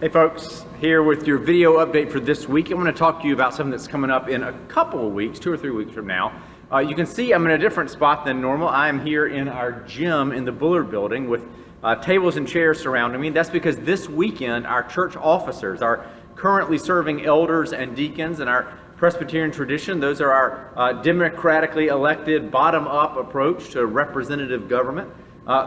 Hey folks, here with your video update for this week. I'm going to talk to you about something that's coming up in a couple of weeks, 2 or 3 weeks from now. You can see I'm in a different spot than normal. I'm here in our gym in the Bullard building with tables and chairs surrounding me. That's because this weekend our church officers, our currently serving elders and deacons in our Presbyterian tradition, those are our democratically elected bottom-up approach to representative government.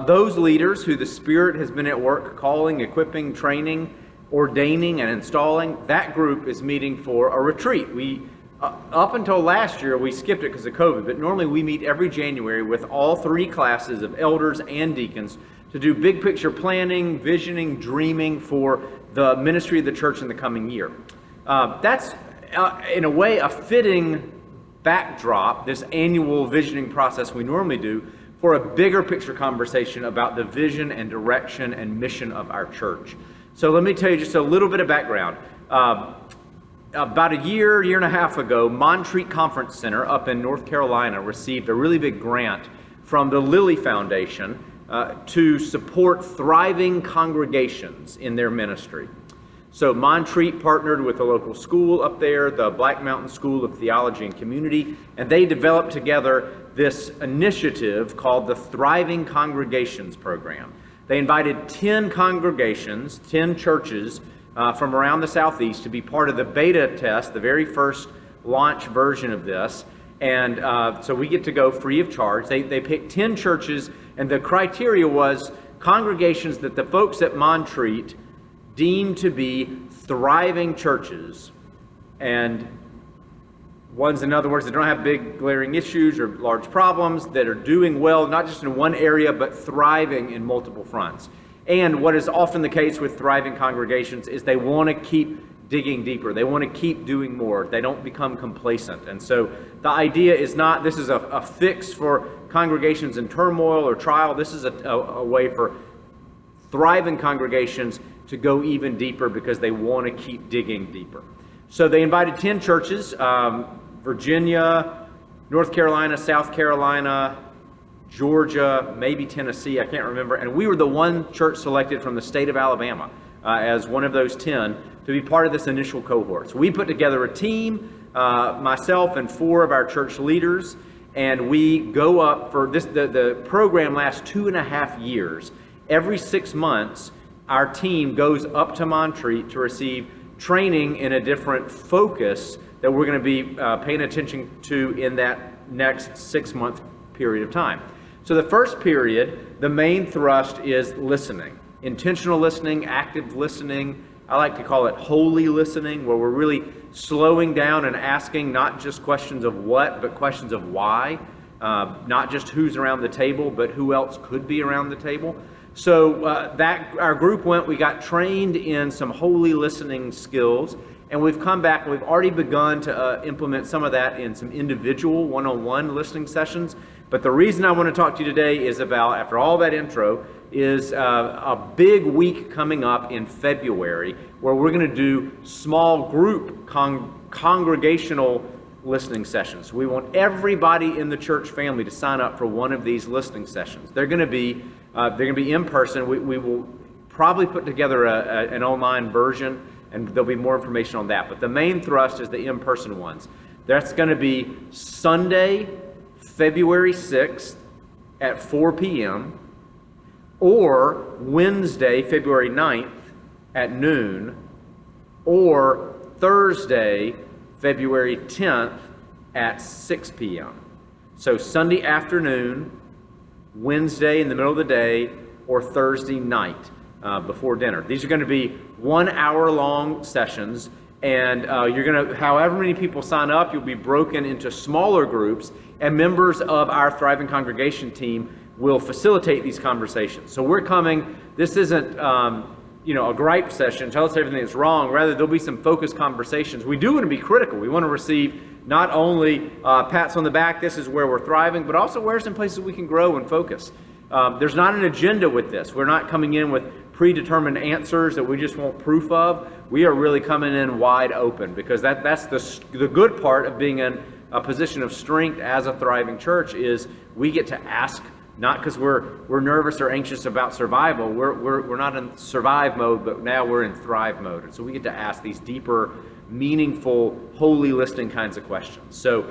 Those leaders who the Spirit has been at work calling, equipping, training, ordaining, and installing, that group is meeting for a retreat. Up until last year, we skipped it because of COVID, but normally we meet every January with all 3 classes of elders and deacons to do big picture planning, visioning, dreaming for the ministry of the church in the coming year. That's, in a way, a fitting backdrop, this annual visioning process we normally do, for a bigger picture conversation about the vision and direction and mission of our church. So let me tell you just a little bit of background. About a year and a half ago, Montreat Conference Center up in North Carolina received a really big grant from the Lilly Foundation to support thriving congregations in their ministry. So Montreat partnered with a local school up there, the Black Mountain School of Theology and Community, and they developed together this initiative called the Thriving Congregations Program. They invited 10 congregations, 10 churches from around the Southeast to be part of the beta test, the very first launch version of this. And so we get to go free of charge. They picked 10 churches, and the criteria was congregations that the folks at Montreat deemed to be thriving churches, and ones, in other words, that don't have big glaring issues or large problems, that are doing well, not just in one area, but thriving in multiple fronts. And what is often the case with thriving congregations is they want to keep digging deeper. They want to keep doing more. They don't become complacent. And so the idea is not, this is a fix for congregations in turmoil or trial. This is a way for thriving congregations to go even deeper because they want to keep digging deeper. So they invited 10 churches, Virginia, North Carolina, South Carolina, Georgia, maybe Tennessee, I can't remember. And we were the one church selected from the state of Alabama as one of those 10 to be part of this initial cohort. So we put together a team, myself and 4 of our church leaders, and we go up for this. The program lasts 2.5 years. Every 6 months, our team goes up to Montreat to receive training in a different focus that we're going to be paying attention to in that next 6-month period of time. So the first period, the main thrust is listening. Intentional listening, active listening. I like to call it holy listening, where we're really slowing down and asking not just questions of what, but questions of why. Not just who's around the table, but who else could be around the table. So our group we got trained in some holy listening skills, and we've come back and we've already begun to implement some of that in some individual one-on-one listening sessions. But the reason I want to talk to you today is about, after all that intro, is a big week coming up in February where we're going to do small group congregational listening sessions. We want everybody in the church family to sign up for one of these listening sessions. They're going to be in person. We will probably put together an online version, and there'll be more information on that. But the main thrust is the in-person ones. That's going to be Sunday, February 6th at 4 p.m. or Wednesday, February 9th at noon, or Thursday, February 10th at 6 p.m. So Sunday afternoon, Wednesday in the middle of the day, or Thursday night before dinner. These are going to be 1-hour-long sessions, and you're going to, however many people sign up, you'll be broken into smaller groups, and members of our Thriving Congregation team will facilitate these conversations. So we're coming, this isn't a gripe session, tell us everything that's wrong. Rather, there'll be some focused conversations. We do want to be critical. We want to receive not only pats on the back, this is where we're thriving, but also where are some places we can grow and focus. There's not an agenda with this. We're not coming in with predetermined answers that we just want proof of. We are really coming in wide open, because that's the good part of being in a position of strength as a thriving church is we get to ask Not because we're nervous or anxious about survival. We're not in survive mode, but now we're in thrive mode. And so we get to ask these deeper, meaningful, holy listening kinds of questions. So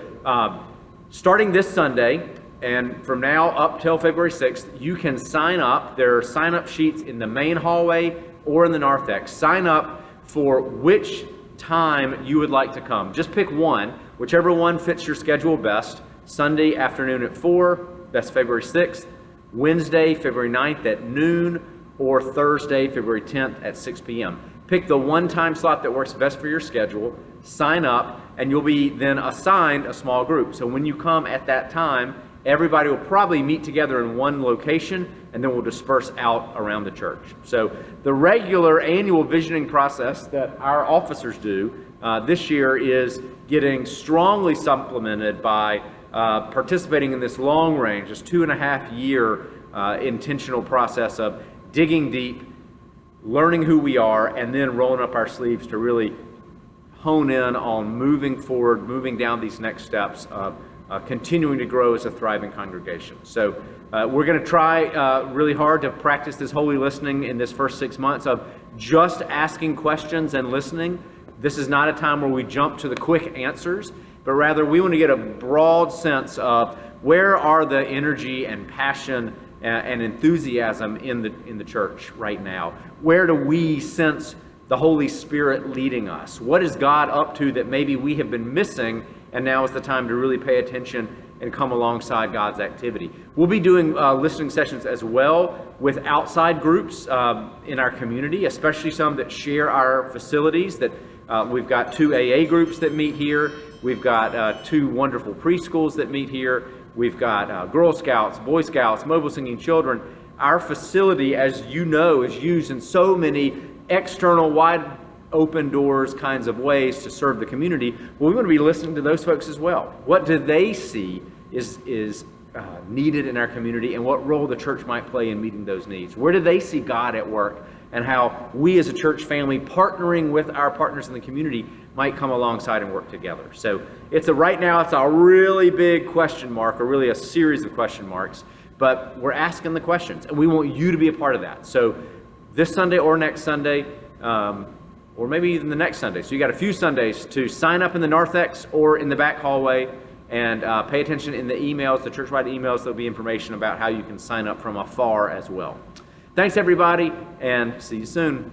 starting this Sunday, and from now up till February 6th, you can sign up. There are sign-up sheets in the main hallway or in the narthex. Sign up for which time you would like to come. Just pick one, whichever one fits your schedule best. Sunday afternoon at 4, that's February 6th. Wednesday, February 9th at noon, or Thursday, February 10th at 6 p.m. Pick the one time slot that works best for your schedule, sign up, and you'll be then assigned a small group. So when you come at that time, everybody will probably meet together in one location, and then we'll disperse out around the church. So the regular annual visioning process that our officers do this year is getting strongly supplemented by participating in this long range, this 2.5-year intentional process of digging deep, learning who we are, and then rolling up our sleeves to really hone in on moving forward, moving down these next steps of continuing to grow as a thriving congregation. So we're going to try really hard to practice this holy listening in this first 6 months of just asking questions and listening. This is not a time where we jump to the quick answers, but rather we want to get a broad sense of where are the energy and passion and enthusiasm in the church right now. Where do we sense the Holy Spirit leading us? What is God up to that maybe we have been missing, and now is the time to really pay attention and come alongside God's activity. We'll be doing listening sessions as well with outside groups in our community, especially some that share our facilities. That we've got 2 AA groups that meet here. We've got 2 wonderful preschools that meet here. We've got Girl Scouts, Boy Scouts, Mobile Singing Children. Our facility, as you know, is used in so many external, wide open doors kinds of ways to serve the community. Well, we want to be listening to those folks as well. What do they see is needed in our community, and what role the church might play in meeting those needs? Where do they see God at work, and how we as a church family partnering with our partners in the community might come alongside and work together? So right now it's a really big question mark, or really a series of question marks, but we're asking the questions, and we want you to be a part of that. So this Sunday or next Sunday, or maybe even the next Sunday. So you got a few Sundays to sign up in the narthex or in the back hallway, and pay attention in the emails, the church-wide emails. There'll be information about how you can sign up from afar as well. Thanks, everybody, and see you soon.